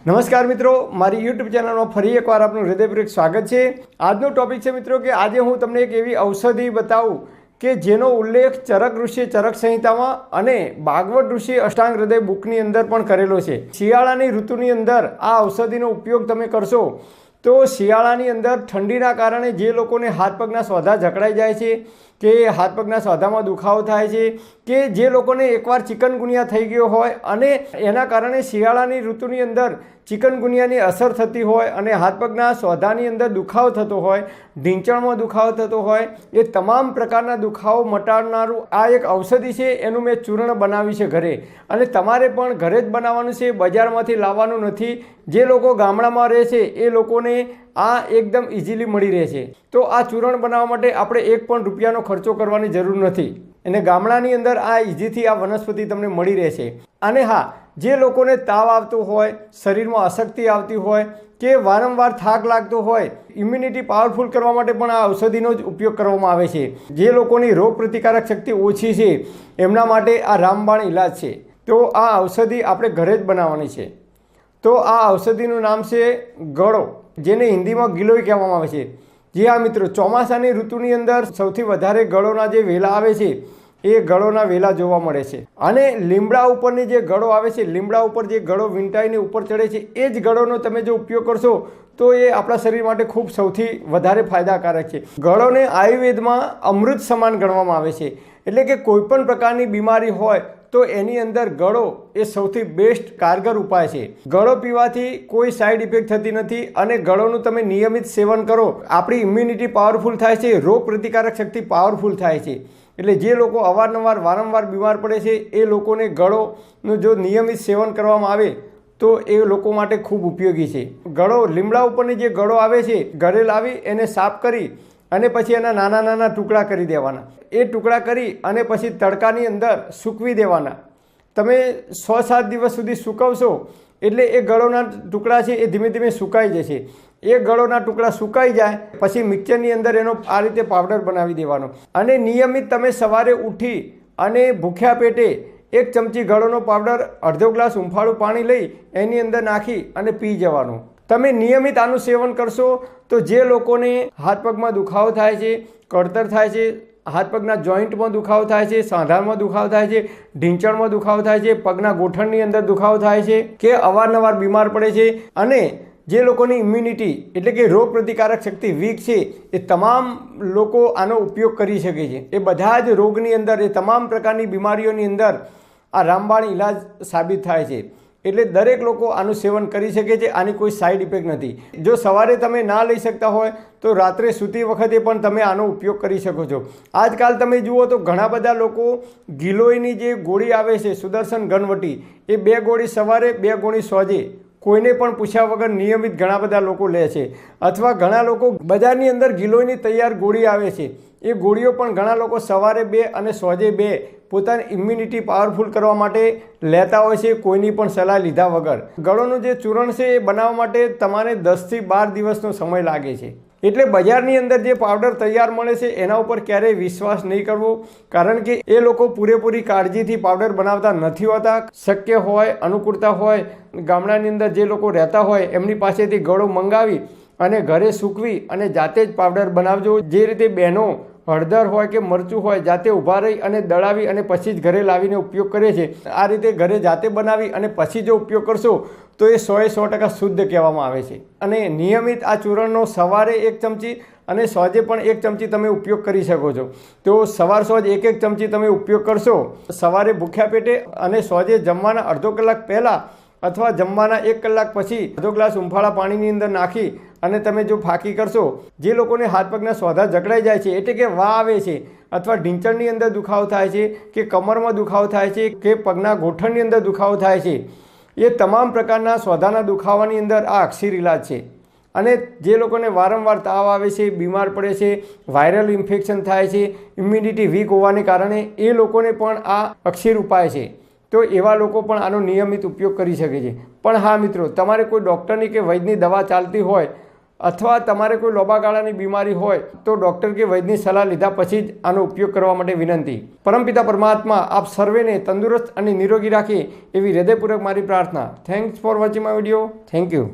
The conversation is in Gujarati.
નમસ્કાર મિત્રો, મારી યુટ્યુબ ચેનલમાં ફરી એકવાર આપનું હૃદયપૂર્વક સ્વાગત છે। આજનો ટોપિક છે મિત્રો કે આજે હું તમને એક એવી ઔષધિ બતાવું કે જેનો ઉલ્લેખ ચરક ઋષિ ચરક સંહિતામાં અને ભાગવત ઋષિ અષ્ટાંગ હૃદય બુકની અંદર પણ કરેલો છે। શિયાળાની ઋતુની અંદર આ ઔષધિનો ઉપયોગ તમે કરશો તો શિયાળાની અંદર ઠંડીના કારણે જે લોકોને હાથ પગના સોધા જકડાઈ જાય છે કે હાથ પગના સોધામાં દુખાવો થાય છે કે જે લોકોને એકવાર ચિકનગુનિયા થઈ ગયો હોય અને એના કારણે શિયાળાની ઋતુની અંદર ચિકનગુનિયાની અસર થતી હોય અને હાથ પગના સોધાની અંદર દુખાવો થતો હોય, ઢીંચણમાં દુખાવો થતો હોય, એ તમામ પ્રકારના દુખાવો મટાડનારું આ એક ઔષધિ છે। એનું મેં ચૂર્ણ બનાવ્યું છે ઘરે, અને તમારે પણ ઘરે જ બનાવવાનું છે, બજારમાંથી લાવવાનું નથી। જે લોકો ગામડામાં રહે છે એ લોકોને આ એકદમ ઇઝીલી મળી રહે છે। તો આ ચૂર્ણ બનાવવા માટે આપણે એક પણ રૂપિયાનો ખર્ચો કરવાની જરૂર નથી અને ગામડાની અંદર આ ઇઝીથી આ વનસ્પતિ તમને મળી રહેશે। અને હા, જે લોકોને તાવ આવતો હોય, શરીરમાં અશક્તિ આવતી હોય કે વારંવાર થાક લાગતો હોય, ઇમ્યુનિટી પાવરફુલ કરવા માટે પણ આ ઔષધિનો જ ઉપયોગ કરવામાં આવે છે। જે લોકોની રોગ પ્રતિકારક શક્તિ ઓછી છે એમના માટે આ રામબાણ ઇલાજ છે। તો આ ઔષધિ આપણે ઘરે જ બનાવવાની છે। તો આ ઔષધિનું નામ છે ગળો, જેને હિન્દીમાં ગિલોય કહેવામાં આવે છે। જી હા મિત્રો, ચોમાસાની ઋતુની અંદર સૌથી વધારે ગળોના જે વેલા આવે છે એ ગળોના વેલા જોવા મળે છે। અને લીમડા ઉપરની જે ગળો આવે છે, લીમડા ઉપર જે ગળો વીંટાઈને ઉપર ચડે છે, એ જ ગળોનો તમે જો ઉપયોગ કરશો તો એ આપણા શરીર માટે ખૂબ સૌથી વધારે ફાયદાકારક છે। ગળોને આયુર્વેદમાં અમૃત સમાન ગણવામાં આવે છે, એટલે કે કોઈપણ પ્રકારની બીમારી હોય તો એની અંદર ગળો એ સૌથી બેસ્ટ કારગર ઉપાય છે। ગળો પીવાથી કોઈ સાઈડ ઇફેક્ટ થતી નથી અને ગળોનું તમે નિયમિત સેવન કરો, આપણી ઇમ્યુનિટી પાવરફુલ થાય છે, રોગ પ્રતિકારક શક્તિ પાવરફુલ થાય છે। એટલે જે લોકો અવારનવાર વારંવાર બીમાર પડે છે એ લોકોને ગળોનું જો નિયમિત સેવન કરવામાં આવે તો એ લોકો માટે ખૂબ ઉપયોગી છે। ગળો, લીમડા ઉપરની જે ગળો આવે છે, ઘરે લાવી એને સાફ કરી અને પછી એના નાના નાના ટુકડા કરી દેવાના। એ ટુકડા કરી અને પછી તડકાની અંદર સૂકવી દેવાના। તમે 6-7 દિવસ સુધી સૂકવશો એટલે એ ગળોના ટુકડા છે એ ધીમે ધીમે સુકાઈ જશે। એ ગળોના ટુકડા સુકાઈ જાય પછી મિક્સરની અંદર એનો આ રીતે પાવડર બનાવી દેવાનો અને નિયમિત તમે સવારે ઉઠી અને ભૂખ્યા પેટે 1 ચમચી ગળોનો પાવડર અડધો ગ્લાસ હૂંફાળું પાણી લઈ એની અંદર નાખી અને પી જવાનું। તમે નિયમિત આનું સેવન કરશો તો જે લોકોને હાથ પગમાં દુખાવો થાય છે, કળતર થાય છે, હાથ પગના જોઈન્ટમાં દુખાવો થાય છે, સાંધામાં દુખાવો થાય છે, ઢીંચણમાં દુખાવો થાય છે, પગના ગોઠણની અંદર દુખાવો થાય છે કે અવારનવાર બીમાર પડે છે, અને જે લોકોની ઇમ્યુનિટી એટલે કે રોગ પ્રતિકારક શક્તિ વીક છે એ તમામ લોકો આનો ઉપયોગ કરી શકે છે। એ બધા જ રોગની અંદર, એ તમામ પ્રકારની બીમારીઓની અંદર આ રામબાણ ઇલાજ સાબિત થાય છે। એટલે દરેક લોકો આનું સેવન કરી શકે છે, આની કોઈ સાઈડ ઇફેક્ટ નથી। જો સવારે તમે ના લઈ શકતા હોય તો રાત્રે સૂતી વખતે પણ તમે આનો ઉપયોગ કરી શકો છો। આજકાલ તમે જુઓ તો ઘણા બધા લોકો ગિલોયની જે ગોળી આવે છે, સુદર્શન ઘનવટી, એ 2 ગોળી સવારે 2 ગોળી સાંજે કોઈને પણ પૂછ્યા વગર નિયમિત ઘણા બધા લોકો લે છે। અથવા ઘણા લોકો બજારની અંદર ગિલોયની તૈયાર ગોળી આવે છે, એ ગોળીઓ પણ ઘણા લોકો સવારે 2 અને સાંજે 2 પોતાની ઇમ્યુનિટી પાવરફુલ કરવા માટે લેતા હોય છે, કોઈની પણ સલાહ લીધા વગર। ગળોનું જે ચૂર્ણ છે એ બનાવવા માટે તમારે 10થી 12 દિવસનો સમય લાગે છે। એટલે બજારની અંદર જે પાવડર તૈયાર મળે છે એના ઉપર ક્યારેય વિશ્વાસ નહીં કરવો, કારણ કે એ લોકો પૂરેપૂરી કાળજીથી પાવડર બનાવતા નથી હોતા। શક્ય હોય, અનુકૂળતા હોય, ગામડાની અંદર જે લોકો રહેતા હોય એમની પાસેથી ગળો મંગાવી અને ઘરે સૂકવી અને જાતે જ પાવડર બનાવજો। જે રીતે બહેનો હળદર હોય કે મરચું હોય જાતે ઊભા રહી અને દળાવી અને પછી જ ઘરે લાવીને ઉપયોગ કરે છે, આ રીતે ઘરે જાતે બનાવી અને પછી જો ઉપયોગ કરશો તો એ 100% શુદ્ધ કહેવામાં આવે છે। અને નિયમિત આ ચૂર્ણનો સવારે 1 ચમચી અને સાંજે પણ 1 ચમચી તમે ઉપયોગ કરી શકો છો। તો સવાર સાંજ 1-1 ચમચી તમે ઉપયોગ કરશો, સવારે ભૂખ્યા પેટે અને સાંજે જમવાના અડધો કલાક પહેલાં અથવા જમવાના 1 કલાક પછી અડધો ગ્લાસ હૂંફાળા પાણીની અંદર નાખી અને તમે જો ફાંકી કરશો, જે લોકોને હાથ પગના સોધા જકડાઈ જાય છે એટલે કે વા આવે છે અથવા ઢીંચણની અંદર દુખાવો થાય છે કે કમરમાં દુખાવો થાય છે કે પગના ગોઠણની અંદર દુખાવો થાય છે, એ તમામ પ્રકારના સોધાના દુખાવાની અંદર આ અક્ષીર ઇલાજ છે। અને જે લોકોને વારંવાર તાવ આવે છે, બીમાર પડે છે, વાયરલ ઇન્ફેક્શન થાય છે, ઇમ્યુનિટી વીક હોવાને કારણે એ લોકોને પણ આ અક્ષીર ઉપાય છે। તો એવા લોકો પણ આનો નિયમિત ઉપયોગ કરી શકે છે। પણ હા મિત્રો, તમારે કોઈ ડૉક્ટરની કે વૈદ્યની દવા ચાલતી હોય અથવા તમારે કોઈ લાંબા ગાળાની બીમારી હોય તો ડૉક્ટર કે વૈદ્યની સલાહ લીધા પછી જ આનો ઉપયોગ કરવા માટે વિનંતી. પરમપિતા પરમાત્મા આપ સર્વેને તંદુરસ્ત અને નિરોગી રાખે એવી હૃદયપૂર્વક મારી પ્રાર્થના. Thanks for watching my video. Thank you.